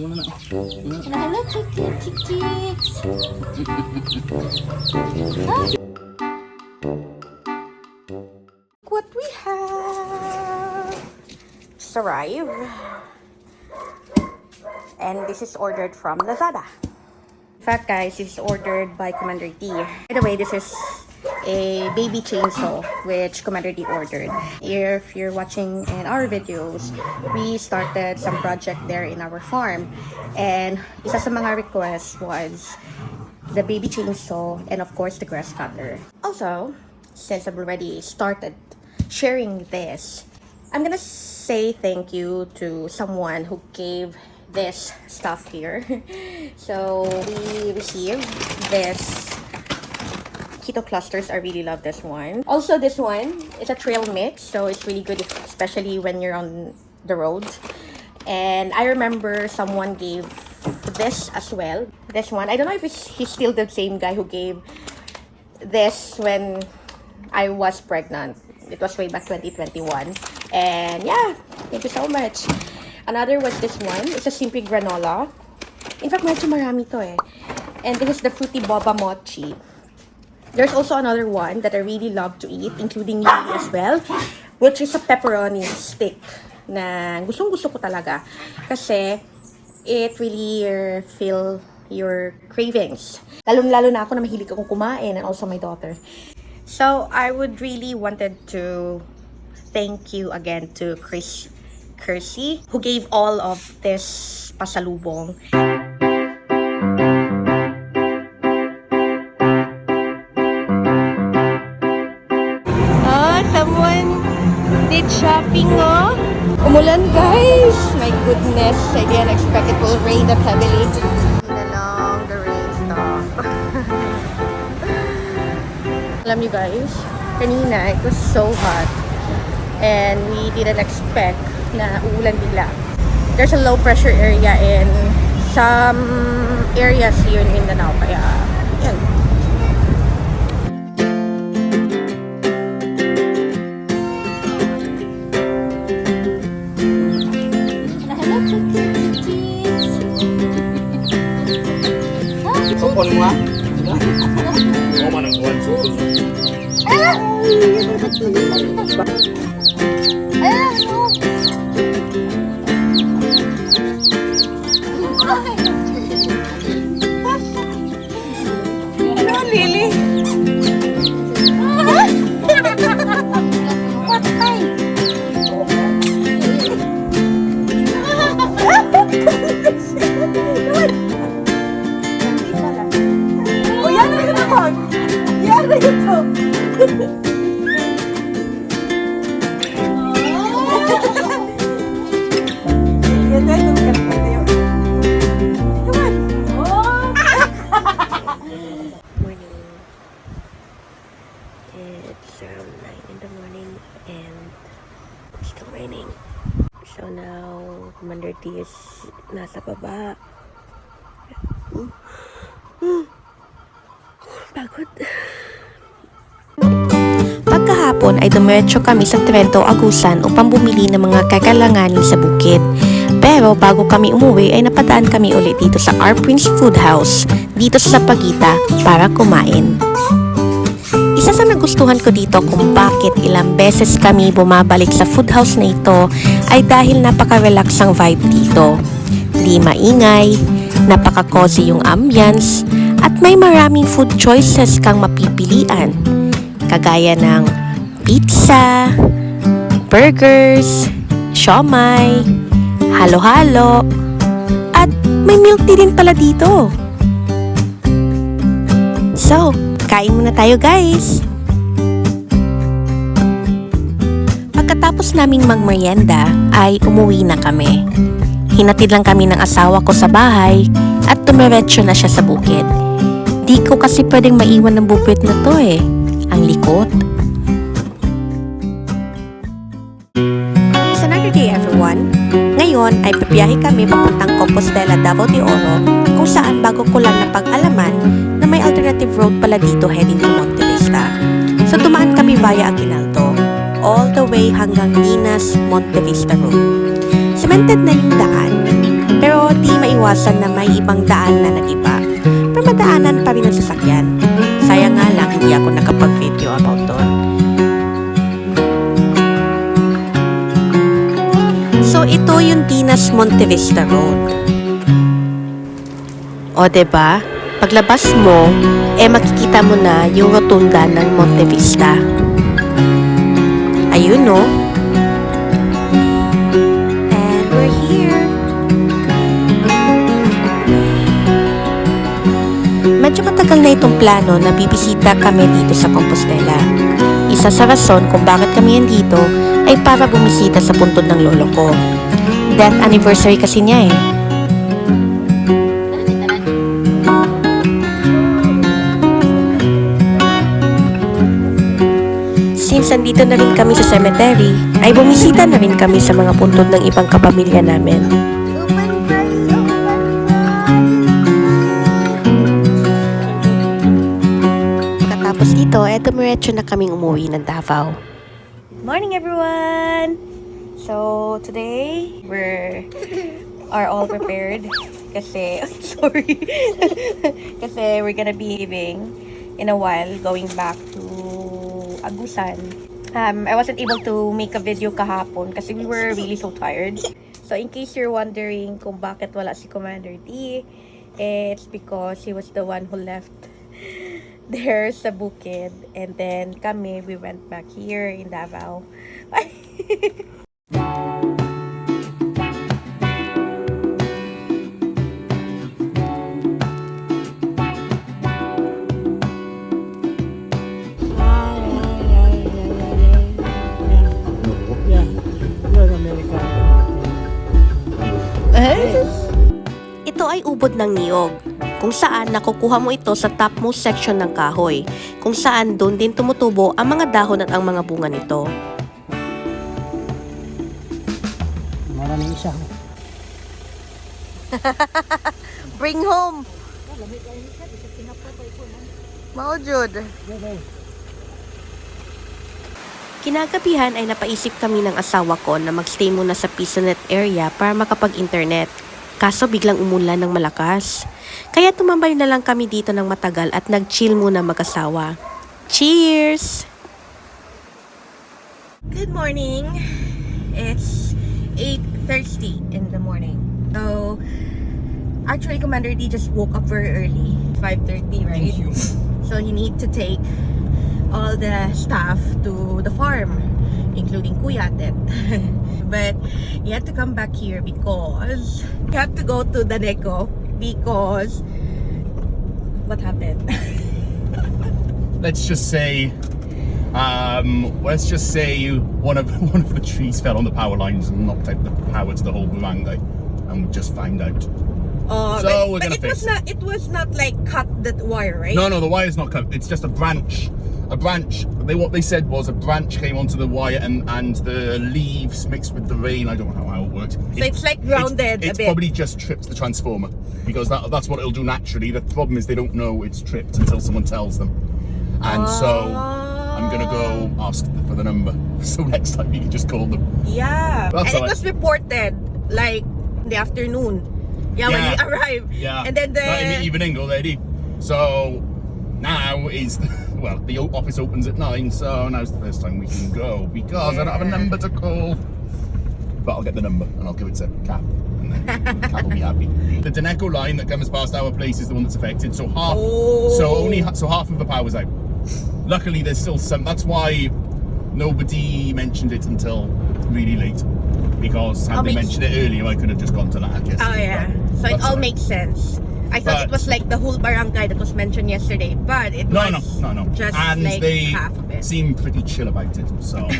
Hello, chicks. What we have just arrived, and this is ordered from Lazada. In fact, guys, this is ordered by Commander D. By the way, this is a baby chainsaw which Commander D ordered. If you're watching in our videos, we started some project there in our farm, and isa sa mga requests was the baby chainsaw and of course the grass cutter. Also, since I've already started sharing this, I'm gonna say thank you to someone who gave this stuff here. So we received this keto clusters. I really love this one. Also, this one is a trail mix, so it's really good, especially when you're on the road. And I remember someone gave this as well. This one, I don't know if he's still the same guy who gave this when I was pregnant. It was way back 2021. And yeah, thank you so much. Another was this one. It's a simple granola. In fact, medyo marami to eh. And this is the fruity boba mochi. There's also another one that I really love to eat, including Lily as well, which is a pepperoni stick na gustong-gusto ko talaga. Kasi it really fill your cravings. Lalo-lalo na ako na mahilig akong kumain, and also my daughter. So, I would really wanted to thank you again to Kersey, who gave all of this pasalubong. Oh, someone did shopping, oh. Umulan, guys. My goodness, I didn't expect it will rain that heavily. Along the rain stop. Alam niyo, guys, kanina it was so hot, and we didn't expect na uulan bigla. There's a low pressure area in some areas here in Mindanao, kaya yan. Hello, chicks. Sopon mo ah? Oo man ang kuwan sopon. Hello, Lily. What time? Oh, yan na yun naman. Yan na yun to. Morning. It's around 9 in the morning and it's still raining. So now, Commander D is nasa baba. Pagod. Pagkahapon ay dumiretso kami sa Trento, Agusan upang bumili ng mga kakalanganin sa bukid. Pero bago kami umuwi ay napadaan kami ulit dito sa Our Prince Food House dito sa Pagita para kumain. Isa sa nagustuhan ko dito kung bakit ilang beses kami bumabalik sa food house na ito ay dahil napaka-relax ang vibe dito. Di maingay, napaka-cozy yung ambience, at may maraming food choices kang mapipilian. Kagaya ng pizza, burgers, siomai, halo-halo, at may milk tea din pala dito. So, kain muna tayo, guys! Pagkatapos naming magmerienda ay umuwi na kami. Hinatid lang kami ng asawa ko sa bahay at tumiretso na siya sa bukid. Di ko kasi pwedeng maiwan ng bukid na to eh. Ang likot. It's another day, everyone. Ngayon ay bibiyahe kami papuntang Compostela, Davao De Oro, kung saan bago ko lang napag-alaman na may alternative road pala dito heading to Montevista. So tumaan kami via Aguinaldo, all the way hanggang Linas, Montevista Road. Cemented na yung daan, Pero di maiwasan na may ibang daan na nag-iba. Pero madaanan pa rin ang sasakyan. Sayang nga lang, hindi ako nakapag-video about doon. So, ito yung Dinas Montevista Road. O, diba? Paglabas mo, makikita mo na yung rotunda ng Montevista. Ayun, no? And we're here. Medyo matagal na itong plano na bibisita kami dito sa Compostela. Isa sa rason kung bakit kami nandito ay para bumisita sa puntod ng lolo ko. Death anniversary kasi niya eh. Since andito na rin kami sa cemetery, ay bumisita na rin kami sa mga puntod ng ibang kapamilya namin. Pagkatapos dito, dumiretso na kaming umuwi ng Davao. Morning everyone! So, today, are all prepared kasi, sorry, kasi we're gonna be leaving in a while, going back to Agusan. I wasn't able to make a video kahapon kasi we were really so tired. So, in case you're wondering kung bakit wala si Commander D, it's because he was the one who left there sa bukid. And then kami, we went back here in Davao. Ito ay ubod ng niyog, kung saan nakukuha mo ito sa topmost section ng kahoy, kung saan doon din tumutubo ang mga dahon at ang mga bunga nito. Maraming isa. Bring home! Maujud! Kinagabihan ay napaisip kami ng asawa ko na magstay muna sa Pisonet area para makapag-internet. Kaso biglang umulan ng malakas. Kaya tumambay na lang kami dito ng matagal at nag-chill muna mag-asawa. Cheers! Good morning! It's 8:30 in the morning. So, actually Commander D just woke up very early. 5:30, right? So he need to take all the staff to the farm, including Kuyatet. But you have to come back here because you have to go to Nordeco because what happened? Let's just say one of the trees fell on the power lines and knocked out the power to the whole barangay, and we just found out. So we're gonna fix it. It was not like cut the wire, right? No, the wire's not cut. It's just a branch. What they said was a branch came onto the wire and the leaves mixed with the rain. I don't know how it works. So it's like grounded It's a bit. probably just tripped the transformer because that's what it'll do naturally. The problem is they don't know it's tripped until someone tells them. And so I'm gonna go ask for the number. So next time you can just call them. Yeah. That's and it all was reported like in the afternoon. Yeah, when we arrived. Yeah. And then Not in the evening already. So now is the office opens at 9, so now's the first time we can go because I don't have a number to call. But I'll get the number and I'll give it to Cap, and then Cap will be happy. The Nordeco line that comes past our place is the one that's affected. So half of the power's out. Luckily, there's still some. That's why nobody mentioned it until really late. Because had they mentioned it earlier, I could have just gone to Laak. Oh yeah, so it all makes sense. I thought it was like the whole barangay that was mentioned yesterday, but it was no. just And like they half of it. seem pretty chill about it. So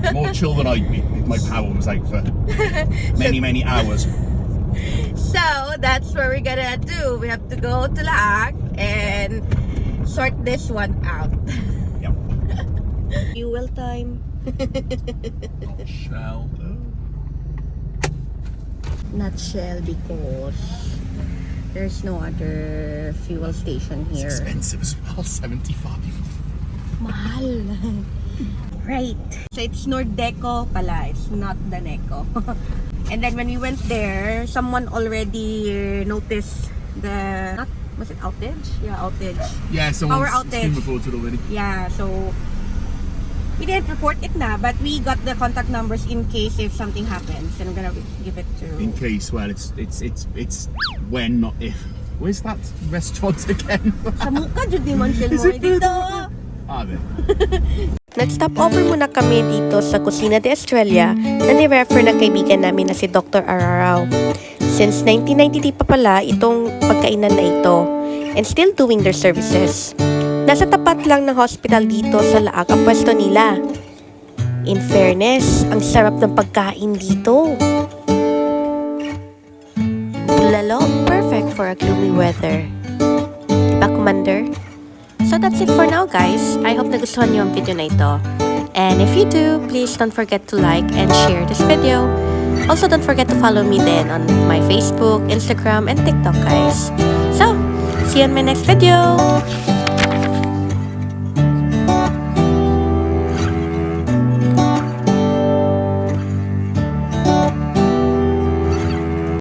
more chill than I'd be if my power was out for many hours. So that's what we're gonna do. We have to go to Laak and sort this one out. Yep. Fuel time. Shell. Not Shell because there's no other fuel station It's here. expensive as well, 75. Mahal. Right. So it's Nordeco pala. It's not Nordeco. And then when we went there, someone already noticed the, was it outage? Yeah, outage. Yeah, so Power it's been outage. reported already. Yeah, so we didn't report it na, but we got the contact numbers in case if something happens. And I'm gonna give it to... In case, well, it's when, not if. Where's that restaurant again? Sa muka, Judy Monchel Is mo. it Dito! Are they? Nag-stop over muna kami dito sa Kusina de Estrella na ni-refer ng kaibigan namin na si Dr. Ararao. Since 1993 pa pala itong pagkainan na ito and still doing their services. Nasa tapat lang ng hospital dito sa Laak ang pwesto nila. In fairness, ang sarap ng pagkain dito. Lalo, perfect for a gloomy weather. Diba, Commander? So that's it for now, guys. I hope nagustuhan niyo ang video na ito. And if you do, please don't forget to like and share this video. Also, don't forget to follow me then on my Facebook, Instagram, and TikTok, guys. So, see you in my next video!